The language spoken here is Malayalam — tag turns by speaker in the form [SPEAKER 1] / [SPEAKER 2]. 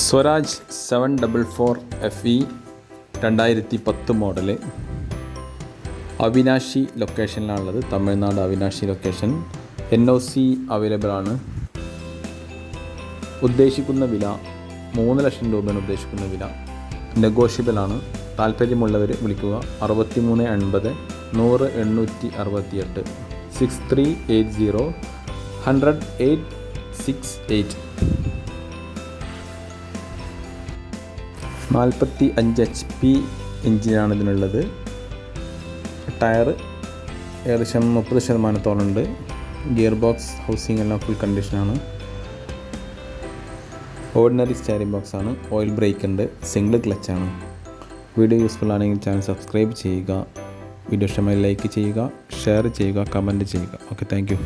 [SPEAKER 1] സ്വരാജ് 744 FE 2010 മോഡല് അവിനാശി ലൊക്കേഷനിലാണുള്ളത്. തമിഴ്നാട് അവിനാശി ലൊക്കേഷൻ. NOC അവൈലബിൾ ആണ്. ഉദ്ദേശിക്കുന്ന വില 3 ലക്ഷം രൂപയാണ് ഉദ്ദേശിക്കുന്ന വില. നെഗോഷ്യബിൾ ആണ്. താല്പര്യമുള്ളവർ വിളിക്കുക. 6380 100 868 6380 100 868. 45 HP എഞ്ചിനാണ് ഇതിനുള്ളത്. ടയർ ഏകദേശം 30% ഉണ്ട്. ഗിയർ ബോക്സ് ഹൗസിംഗ് എല്ലാം ഫുൾ കണ്ടീഷനാണ്. ഓർഡിനറി സ്റ്റെയറിംഗ് ബോക്സ് ആണ്. ഓയിൽ ബ്രേക്ക് ഉണ്ട്. സിംഗിൾ ക്ലച്ചാണ്. വീഡിയോ യൂസ്ഫുൾ ആണെങ്കിൽ ചാനൽ സബ്സ്ക്രൈബ് ചെയ്യുക. വീഡിയോ ഇഷ്ടമായി ലൈക്ക് ചെയ്യുക, ഷെയർ ചെയ്യുക, കമൻറ്റ് ചെയ്യുക. Okay, thank you.